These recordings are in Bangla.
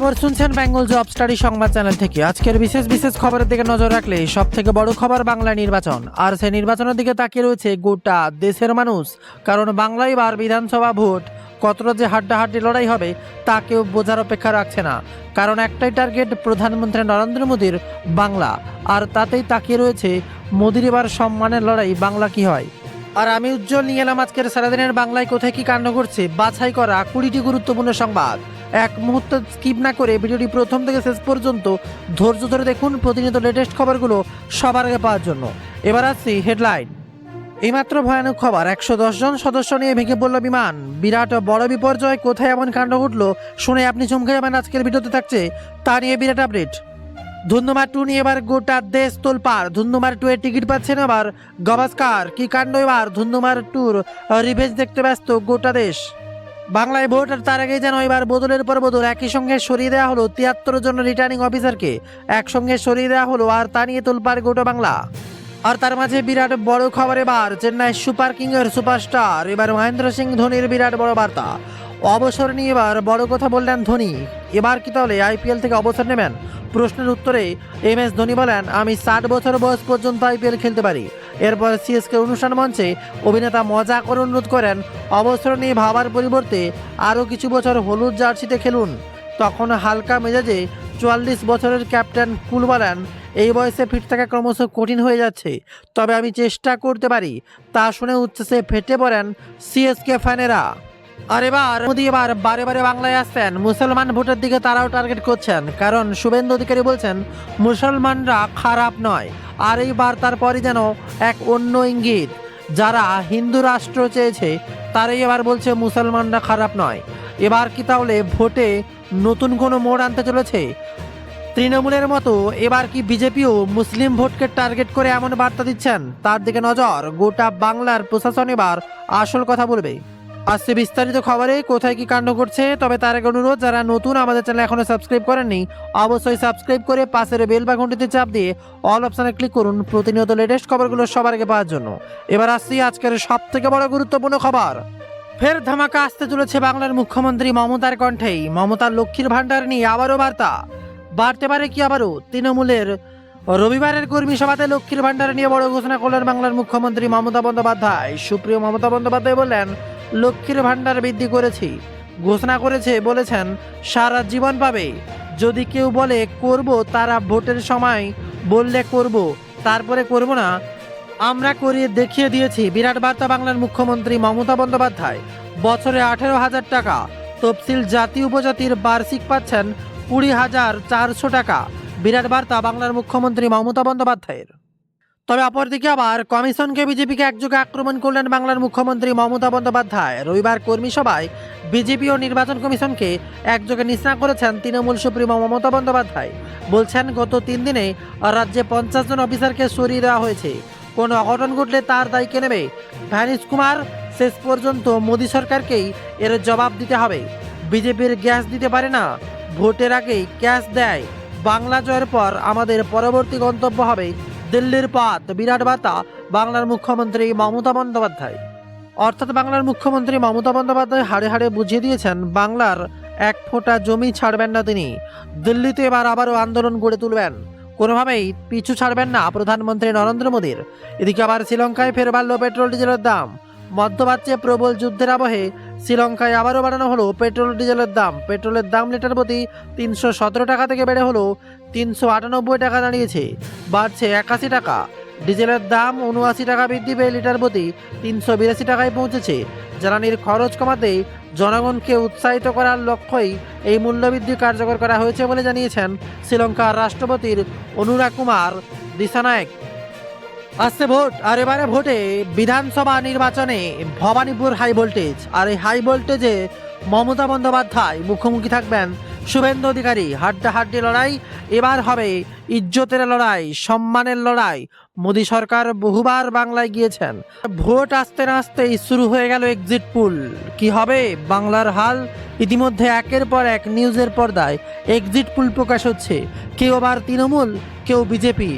খবর শুনছেন বেঙ্গল জব স্টাডি সংবাদ চ্যানেল থেকে। আজকের বিশেষ খবরের দিকে নজর রাখলে সব থেকে বড় খবর বাংলা নির্বাচন, আর সেই নির্বাচনের দিকে তাকিয়ে রয়েছে গোটা দেশের মানুষ। কারণ বাংলায় এবার বিধানসভা ভোট কতটা যে হাড্ডাহাড্ডি লড়াই হবে তা কেউ বোঝার অপেক্ষা রাখছে না। কারণ একটাই টার্গেট প্রধানমন্ত্রী নরেন্দ্র মোদীর বাংলা, আর তাতেই তাকিয়ে রয়েছে মোদীর এবার সম্মানের লড়াই বাংলা কি হয়। আর আমি উজ্জ্বল নিয়ে এলাম আজকের সারাদিনের বাংলায় কোথায় কি কাণ্ড ঘটছে বাছাই করা 20টি গুরুত্বপূর্ণ সংবাদ। এক মুহূর্ত স্কিপ না করে ভিডিওটি প্রথম থেকে শেষ পর্যন্ত ধৈর্য ধরে দেখুন প্রতিনিয়ত লেটেস্ট খবরগুলো সবার আগে পাওয়ার জন্য। এবার আসছি হেডলাইন। এইমাত্র ভয়ানক খবর, 110 জন সদস্য নিয়ে ভেঙে পড়ল বিমান। বিরাট বড় বিপর্যয়, কোথায় এমন কাণ্ড ঘটলো শুনে আপনি চমকে যাবেন। আজকের ভিডিওতে থাকছে তা নিয়ে বিরাট আপডেট। ধুন্ধুমার 2 নিয়ে এবার গোটা দেশ তোলপাড়। ধুন্ধুমার 2 এর টিকিট পাচ্ছেন এবার গাভাস্কার। কি কাণ্ড এবার, ধুন্ধুমার 2 রিভেঞ্জ দেখতে ব্যস্ত গোটা দেশ। বাংলায় ভোট, আর তার আগেই যেন এবার বদলের পর বদল। একই সঙ্গে সরিয়ে দেওয়া হলো 73 জন রিটার্নিং অফিসারকে, একসঙ্গে সরিয়ে দেওয়া হলো, আর তা নিয়ে তোলপাড় গোটা বাংলা। আর তার মাঝে বিরাট বড় খবর, এবার চেন্নাই সুপার কিংয়ের সুপারস্টার এবার মহেন্দ্র সিং ধোনির বিরাট বড় বার্তা। অবসর নিয়ে এবার বড় কথা বললেন ধোনি। এবার কি তাহলে আইপিএল থেকে অবসর নেবেন? প্রশ্নের উত্তরে MS ধোনি বলেন, আমি 60 বছর বয়স পর্যন্ত আইপিএল খেলতে পারি। এরপর সিএসকে অনুষ্ঠান মঞ্চে অভিনেতা মজা করে অনুরোধ করেন, অবসর নিয়ে ভাবার পরিবর্তে আরও কিছু বছর হলুদ জার্সিতে খেলুন। তখন হালকা মেজাজে 44 বছরের ক্যাপ্টেন কুল বলেন, এই বয়সে ফিট থাকা ক্রমশ কঠিন হয়ে যাচ্ছে, তবে আমি চেষ্টা করতে পারি। তা শুনে উচ্ছ্বাসে ফেটে পড়েন সিএসকে ফ্যানেরা। আর এবার মোদী এবার বারে বারে বাংলায় আসছেন। মুসলমান ভোটের দিকে তারাও টার্গেট করছেন, কারণ শুভেন্দু অধিকারী বলছেন মুসলমানরা খারাপ নয়। আর এই বার্তার পরই যেন এক অন্য ইঙ্গিত, যারা হিন্দু রাষ্ট্র চেয়েছে তারাই এবার বলছে মুসলমানরা খারাপ নয়। এবার কি তাহলে ভোটে নতুন কোনো মোড় আনতে চলেছে তৃণমূলের মতো? এবার কি বিজেপিও মুসলিম ভোটকে টার্গেট করে এমন বার্তা দিচ্ছেন? তার দিকে নজর। গোটা বাংলার প্রশাসন এবার আসল কথা বলবে। আসছে বিস্তারিত খবরে কোথায় কি কাণ্ড ঘটছে। তবে তার আগে অনুরোধ, যারা নতুন আমাদের চ্যানেল এখনো সাবস্ক্রাইব করেননি অবশ্যই সাবস্ক্রাইব করে পাশের বেল বা ঘন্টিতে চাপ দিয়ে অল অপশনে ক্লিক করুন প্রতিনিয়ত লেটেস্ট খবরগুলো সবার আগে পাওয়ার জন্য। এবার আসছি আজকের সব থেকে বড় গুরুত্বপূর্ণ খবর। ফের ধামাকা আসতে চলেছে বাংলার মুখ্যমন্ত্রী মমতার কণ্ঠেই। মমতার লক্ষ্মীর ভাণ্ডার নিয়ে আবারও বার্তা। বাড়তে পারে কি আবারও? তৃণমূলের রবিবারের কর্মী সভাতে লক্ষ্মীর ভাণ্ডার নিয়ে বড় ঘোষণা করলেন বাংলার মুখ্যমন্ত্রী মমতা বন্দ্যোপাধ্যায়। সুপ্রিয় মমতা বন্দ্যোপাধ্যায় বললেন, লক্ষ্মীর ভাণ্ডার বৃদ্ধি করেছি, ঘোষণা করেছে, বলেছেন সারা জীবন পাবে। যদি কেউ বলে করব, তারা ভোটের সময় বললে করব, তারপরে করব না, আমরা করিয়ে দেখিয়ে দিয়েছি। বিরাট বার্তা বাংলার মুখ্যমন্ত্রী মমতা বন্দ্যোপাধ্যায়। বছরে 18,000 টাকা, তফসিল জাতি উপজাতির বার্ষিক পাচ্ছেন 20,400 টাকা। বিরাট বার্তা বাংলার মুখ্যমন্ত্রী মমতা বন্দ্যোপাধ্যায়ের। তবে অপরদিকে আবার কমিশনকে বিজেপিকে একযোগে আক্রমণ করলেন বাংলার মুখ্যমন্ত্রী মমতা বন্দ্যোপাধ্যায়। রবিবার কর্মী সভায় বিজেপি ও নির্বাচন কমিশনকে একযোগে নিশানা করেছেন তৃণমূল সুপ্রিমো মমতা বন্দ্যোপাধ্যায়। বলছেন, গত 3 দিনে রাজ্যে 50 জন অফিসারকে সরিয়ে দেওয়া হয়েছে। কোনো অঘটন ঘটলে তার দায় কে নেবে? ভ্যানিশ কুমার, শেষ পর্যন্ত মোদী সরকারকেই এর জবাব দিতে হবে। বিজেপির গ্যাস দিতে পারে না, ভোটের আগেই ক্যাশ দেয়। বাংলা জয়ের পর আমাদের পরবর্তী গন্তব্য হবে দিল্লির পথ। বিরাট বার্তা বাংলার মুখ্যমন্ত্রী মমতা বন্দ্যোপাধ্যায়। অর্থাৎ বাংলার মুখ্যমন্ত্রী মমতা বন্দ্যোপাধ্যায় হাড়ে হাড়ে বুঝিয়ে দিয়েছেন, বাংলার এক ফোঁটা জমি ছাড়বেন না তিনি। দিল্লিতে এবার আবারও আন্দোলন গড়ে তুলবেন, কোনোভাবেই পিছু ছাড়বেন না প্রধানমন্ত্রী নরেন্দ্র মোদীর। এদিকে আবার শ্রীলঙ্কায় ফের বাড়ল পেট্রোল ডিজেলের দাম। মধ্যপ্রাচ্যে প্রবল যুদ্ধের আবহে শ্রীলঙ্কায় আবারও বাড়ানো হলো পেট্রোল ডিজেলের দাম। পেট্রোলের দাম লিটার প্রতি 317 টাকা থেকে বেড়ে হলো 398 টাকা দাঁড়িয়েছে, বাড়ছে 81 টাকা। ডিজেলের দাম 79 টাকা বৃদ্ধি পেয়ে লিটার প্রতি 382 টাকায় পৌঁছেছে। জ্বালানির খরচ কমাতে জনগণকে উৎসাহিত করার লক্ষ্যেই এই মূল্যবৃদ্ধি কার্যকর করা হয়েছে বলে জানিয়েছেন শ্রীলঙ্কার রাষ্ট্রপতির অনুরা কুমার দিসানায়েক। আসছে ভোট, আর এবারে ভোটে বিধানসভা নির্বাচনে ভবানীপুর হাই ভোল্টেজ। আর এই হাই ভোল্টেজে মমতা বন্দ্যোপাধ্যায় মুখোমুখি থাকবেন শুভেন্দু অধিকারী। হাড্ডাহাড্ডি লড়াই এবার হবে, ইজ্জতের লড়াই, সম্মানের লড়াই। মোদী সরকার বহুবার বাংলায় গিয়েছেন। ভোট আসতে না আসতেই শুরু হয়ে গেল এক্সিট পুল। কি হবে বাংলার হাল? ইতিমধ্যে একের পর এক নিউজের পর্দায় এক্সিট পুল প্রকাশ হচ্ছে। কেউ আবার তৃণমূল, কেউ বিজেপি।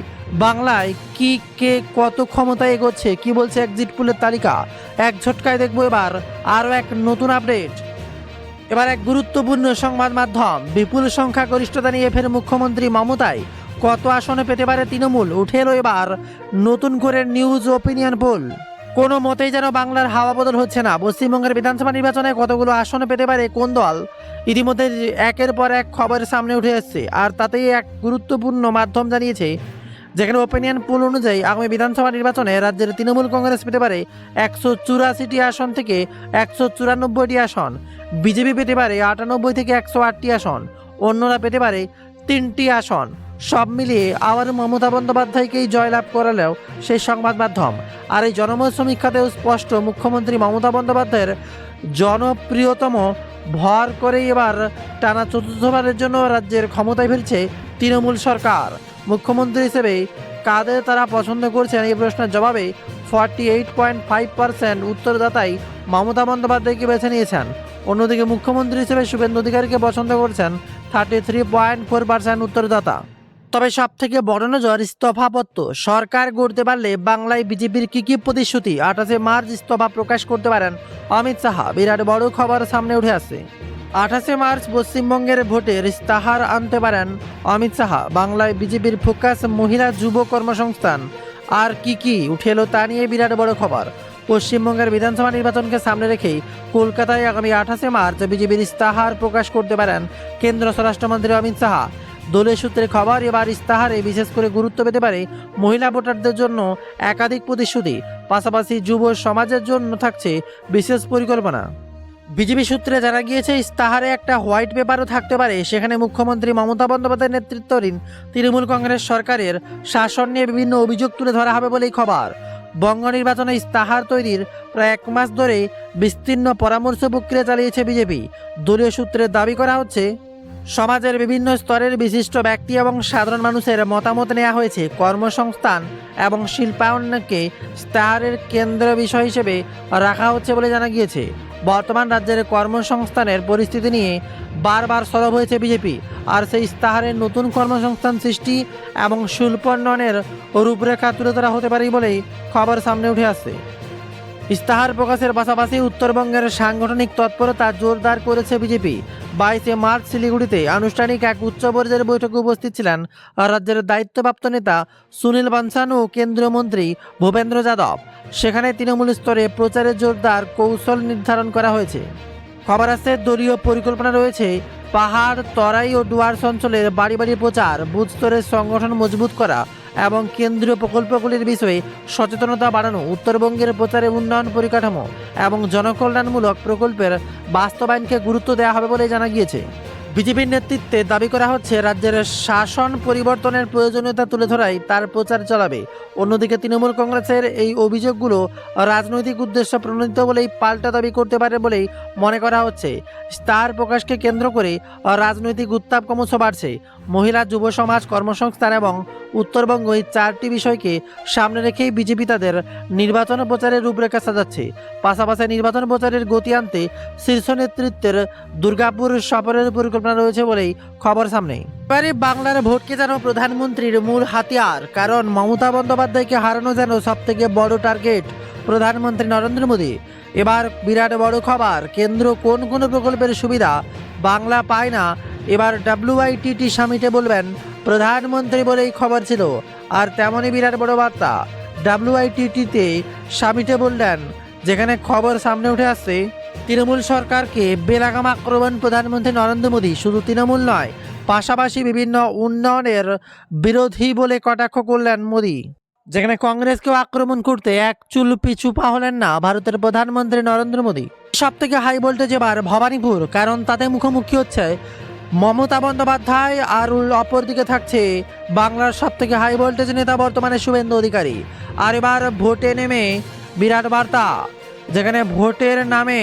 বাংলায় কি কে কত ক্ষমতায় এগোচ্ছে, কি বলছে এক্সিট পুলের তালিকা, এক ঝটকায় দেখবো এবার আরও এক নতুন আপডেট। এবার এক গুরুত্বপূর্ণ সংবাদ মাধ্যম, বিপুল সংখ্যাগরিষ্ঠতা নিয়ে ফের মুখ্যমন্ত্রী মমতায় কত আসনে পেতে পারে তৃণমূল, উঠে এলো এবার নতুন করে নিউজ ওপিনিয়ন পোল। কোনো মতেই যেন বাংলার হাওয়া বদল হচ্ছে না। পশ্চিমবঙ্গের বিধানসভা নির্বাচনে কতগুলো আসনে পেতে পারে কোন দল, ইতিমধ্যে একের পর এক খবরের সামনে উঠে এসছে। আর তাতেই এক গুরুত্বপূর্ণ মাধ্যম জানিয়েছে, যেখানে ওপিনিয়ন পোল অনুযায়ী আগামী বিধানসভা নির্বাচনে রাজ্যের তৃণমূল কংগ্রেস পেতে পারে 184টি আসন থেকে 194টি আসন, বিজেপি পেতে পারে 98 থেকে 108টি আসন, অন্যরা পেতে পারে 3টি আসন। সব মিলিয়ে আবার মমতা বন্দ্যোপাধ্যায়কেই জয়লাভ করালেও সেই সংবাদ মাধ্যম। আর এই জনমত সমীক্ষাতেও স্পষ্ট, মুখ্যমন্ত্রী মমতা বন্দ্যোপাধ্যায়ের জনপ্রিয়তম ভর করেই এবার টানা চতুর্থবারের জন্য রাজ্যের ক্ষমতায় ফিরছে তৃণমূল সরকার। মুখ্যমন্ত্রী হিসেবে কাদের তারা পছন্দ করছেন, এই প্রশ্নের জবাবে 48.5% উত্তরদাতাই মমতা বন্দ্যোপাধ্যায়কে বেছে নিয়েছেন। অন্যদিকে মুখ্যমন্ত্রী হিসেবে শুভেন্দু অধিকারীকে পছন্দ করছেন 33.4% উত্তরদাতা। তবে সব থেকে বড় নজর ইস্তফাপত্র। সরকার গড়তে পারলে বাংলায় বিজেপির কি প্রতিশ্রুতি, 28 মার্চ ইস্তফা প্রকাশ করতে পারেন অমিত শাহ। বিরাট বড় খবর সামনে উঠে আসে। 28 মার্চ পশ্চিমবঙ্গের ভোটের ইস্তাহার আনতে পারেন অমিত শাহ। বাংলায় বিজেপির ফোকাস মহিলা যুব কর্মসংস্থান আর কি উঠে এলো তা নিয়ে বিরাট বড় খবর। পশ্চিমবঙ্গের বিধানসভা নির্বাচনকে সামনে রেখেই কলকাতায় আগামী 28 মার্চ বিজেপির ইস্তাহার প্রকাশ করতে পারেন কেন্দ্র স্বরাষ্ট্রমন্ত্রী অমিত শাহ। দলীয় সূত্রে খবর, এবার ইস্তাহারে বিশেষ করে গুরুত্ব পেতে পারে মহিলা ভোটারদের জন্য একাধিক প্রতিশ্রুতি, পাশাপাশি যুব সমাজের জন্য থাকছে বিশেষ পরিকল্পনা। বিজেপি সূত্রে জানা গিয়েছে, ইস্তাহারে একটা হোয়াইট পেপারও থাকতে পারে। সেখানে মুখ্যমন্ত্রী মমতা বন্দ্যোপাধ্যায়ের নেতৃত্বাধীন তৃণমূল কংগ্রেস সরকারের শাসন নিয়ে বিভিন্ন অভিযোগ তুলে ধরা হবে বলেই খবর। বঙ্গ নির্বাচনে ইস্তাহার তৈরির প্রায় 1 মাস ধরে বিস্তীর্ণ পরামর্শ প্রক্রিয়া চালিয়েছে বিজেপি। দলীয় সূত্রে দাবি করা হচ্ছে, সমাজের বিভিন্ন স্তরের বিশিষ্ট ব্যক্তি এবং সাধারণ মানুষের মতামত নেওয়া হয়েছে। কর্মসংস্থান এবং শিল্পায়নকে ইস্তাহারের কেন্দ্র বিষয় হিসেবে রাখা হচ্ছে বলে জানা গিয়েছে। বর্তমান রাজ্যের কর্মসংস্থানের পরিস্থিতি নিয়ে বারবার সরব হয়েছে বিজেপি, আর সেই ইস্তাহারের নতুন কর্মসংস্থান সৃষ্টি এবং শিল্পোন্নয়নের রূপরেখা তুলে ধরা হতে পারে বলেই খবর সামনে উঠে আসছে। ইস্তাহার প্রকাশের পাশাপাশি উত্তরবঙ্গের সাংগঠনিক তৎপরতা জোরদার করেছে বিজেপি। 22 মার্চ শিলিগুড়িতে আনুষ্ঠানিক এক উচ্চ পর্যায়ের বৈঠকে উপস্থিত ছিলেন রাজ্যের দায়িত্বপ্রাপ্ত নেতা সুনীল বানসাল ও কেন্দ্রীয় মন্ত্রী ভূপেন্দ্র যাদব। সেখানে তৃণমূল স্তরে প্রচারের জোরদার কৌশল নির্ধারণ করা হয়েছে। খবর আছে, দলীয় পরিকল্পনা রয়েছে পাহাড়, তরাই ও ডুয়ার্স অঞ্চলের বাড়ি বাড়ি প্রচার, বুথ স্তরের সংগঠন মজবুত করা এবং কেন্দ্রীয় প্রকল্পগুলির বিষয়ে সচেতনতা বাড়ানো। উত্তরবঙ্গের প্রচারে উন্নয়ন পরিকাঠামো এবং জনকল্যাণমূলক প্রকল্পের বাস্তবায়নকে গুরুত্ব দেওয়া হবে বলে জানা গিয়েছে। বিজেপির নেতৃত্বে দাবি করা হচ্ছে, রাজ্যের শাসন পরিবর্তনের প্রয়োজনীয়তা তুলে ধরাই তার প্রচার চালাবে। অন্যদিকে তৃণমূল কংগ্রেসের এই অভিযোগগুলো রাজনৈতিক উদ্দেশ্য প্রণোদিত বলেই পাল্টা দাবি করতে পারে বলেই মনে করা হচ্ছে। তার প্রকাশকে কেন্দ্র করে রাজনৈতিক উত্তাপ ক্রমশ বাড়ছে। মহিলা, যুব সমাজ, কর্মসংস্থান এবং উত্তরবঙ্গ, এই 4টি বিষয়কে সামনে রেখেই বিজেপি তাদের নির্বাচন প্রচারের রূপরেখা সাজাচ্ছে। পাশাপাশি নির্বাচন প্রচারের গতি আনতে শীর্ষ নেতৃত্বের দুর্গাপুর সফরের পরিকল্পনা রয়েছে বলেই খবর সামনে। এবারে বাংলার ভোটকে যেন প্রধানমন্ত্রীর মূল হাতিয়ার, কারণ মমতা বন্দ্যোপাধ্যায়কে হারানো যেন সবথেকে বড় টার্গেট প্রধানমন্ত্রী নরেন্দ্র মোদী। এবার বিরাট বড় খবর, কেন্দ্র কোন কোন প্রকল্পের সুবিধা বাংলা পায় না, এবার WITT সামিটে বলবেন প্রধানমন্ত্রী বলেই খবর ছিল। আর তেমনই বিরাট বড় বার্তা WITT-তে সামিটে বললেন, যেখানে খবর সামনে উঠে আসছে, তৃণমূল সরকারকে বেলাগাম আক্রমণ প্রধানমন্ত্রী নরেন্দ্র মোদী। শুধু তৃণমূল নয়, পাশাপাশি বিভিন্ন উন্নয়নের বিরোধী বলে কটাক্ষ করলেন মোদী। যেখানে কংগ্রেসকেও আক্রমণ করতে এক চুল পিছু পা হলেন না ভারতের প্রধানমন্ত্রী নরেন্দ্র মোদী। সব থেকে হাই ভোল্টেজ এবার ভবানীপুর, কারণ তাতে মুখোমুখি হচ্ছে মমতা বন্দ্যোপাধ্যায়, আর অপরদিকে থাকছে বাংলার সব থেকে হাই ভোল্টেজ নেতা বর্তমানে শুভেন্দু অধিকারী। আর এবার ভোটে নেমে বিরাট বার্তা, যেখানে ভোটের নামে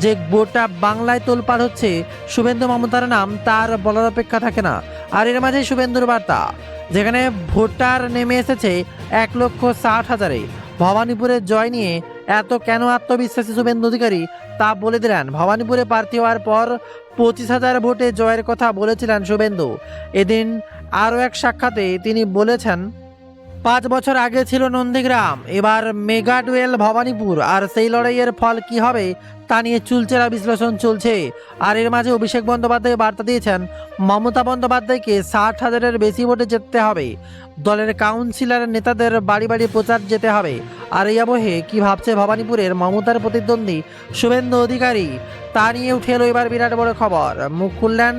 যে গোটা বাংলায় তোলপাড় হচ্ছে, শুভেন্দু মমতার নাম তার বলার অপেক্ষা থাকে না। আর এর মাঝে শুভেন্দুর বার্তা, যেখানে ভোটার নেমে এসেছে 1,60,000-এ। ভবানীপুরের জয় নিয়ে এত কেন আত্মবিশ্বাসী শুভেন্দু অধিকারী তা বলে দিলেন। ভবানীপুরে প্রার্থী হওয়ার পর 25,000 ভোটে জয়ের কথা বলেছিলেন শুভেন্দু। এদিন আরও এক সাক্ষাতে তিনি বলেছেন, 5 বছর আগে ছিল নন্দীগ্রাম, এবার মেগা ডুয়েল ভবানীপুর। আর সেই লড়াইয়ের ফল কি হবে তা নিয়ে চুলচেরা বিশ্লেষণ চলছে। আর এর মাঝে অভিষেক বন্দ্যোপাধ্যায় বার্তা দিয়েছেন মমতা বন্দ্যোপাধ্যায়কে 60,000-এর বেশি ভোটে জিততে হবে, দলের কাউন্সিলর নেতাদের বাড়ি বাড়ি প্রচার যেতে হবে। আর এই আবহে কি ভাবছে ভবানীপুরের মমতার প্রতিদ্বন্দ্বী শুভেন্দু অধিকারী, তা নিয়ে উঠে এলো এবার বিরাট বড় খবর। মুখ খুললেন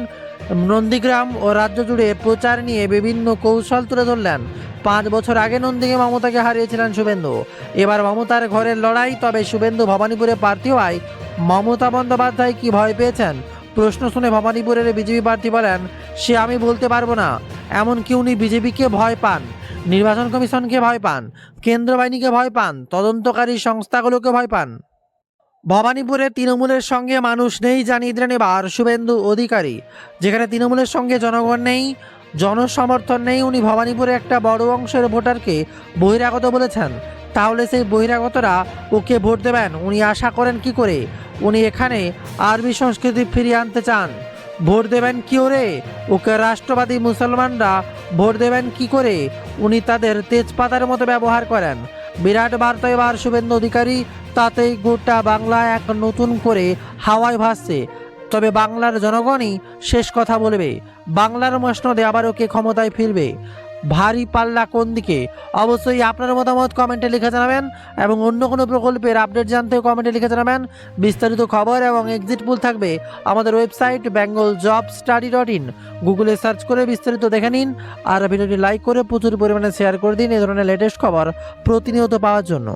নন্দীগ্রাম ও রাজ্য জুড়ে প্রচার নিয়ে বিভিন্ন কৌশল তুলে ধরলেন। 5 বছর আগে নন্দীকে মমতাকে হারিয়েছিলেন শুভেন্দু। এবার মমতার ঘরের লড়াই, তবে শুভেন্দু ভবানীপুরে প্রার্থী হওয়ায় মমতা বন্দ্যোপাধ্যায় কি ভয় পেয়েছেন? প্রশ্ন শুনে ভবানীপুরের বিজেপি প্রার্থী বলেন, সে আমি বলতে পারবো না। এমনকি উনি বিজেপিকে ভয় পান, নির্বাচন কমিশনকে ভয় পান, কেন্দ্র বাহিনীকে ভয় পান, তদন্তকারী সংস্থাগুলোকে ভয় পান। ভবানীপুরে তৃণমূলের সঙ্গে মানুষ নেই জানিয়ে দিলেন এবার শুভেন্দু অধিকারী। যেখানে তৃণমূলের সঙ্গে জনগণ নেই, জনসমর্থন নেই, উনি ভবানীপুরে একটা বড় অংশের ভোটারকে বহিরাগত বলেছেন। তাহলে সেই বহিরাগতরা ওকে ভোট দেবেন উনি আশা করেন কি করে? উনি এখানে আরবি সংস্কৃতি ফিরিয়ে আনতে চান। ভোট দেবেন কি ওরে? ওকে রাষ্ট্রবাদী মুসলমানরা ভোট দেবেন কি করে? উনি তাদের তেজপাতার মতো ব্যবহার করেন। বিরাট বার্তা এবার শুভেন্দু অধিকারী, তাতেই গোটা বাংলা এক নতুন করে হাওয়ায় ভাসছে। তবে বাংলার জনগণই শেষ কথা বলবে। বাংলার মসনদে আবারও কে ক্ষমতায় ফিরবে? ভারী পাল্লা কোন দিকে? অবশ্যই আপনার মতামত কমেন্টে লিখে জানাবেন, এবং অন্য কোনো প্রকল্পের আপডেট জানতেও কমেন্টে লিখে জানাবেন। বিস্তারিত খবর এবং এক্সিট পোল থাকবে আমাদের ওয়েবসাইট bengaljobstudy.in। গুগলে সার্চ করে বিস্তারিত দেখে নিন, আর ভিডিওটি লাইক করে প্রচুর পরিমাণে শেয়ার করে দিন এই ধরনের লেটেস্ট খবর প্রতিনিয়ত পাওয়ার জন্য।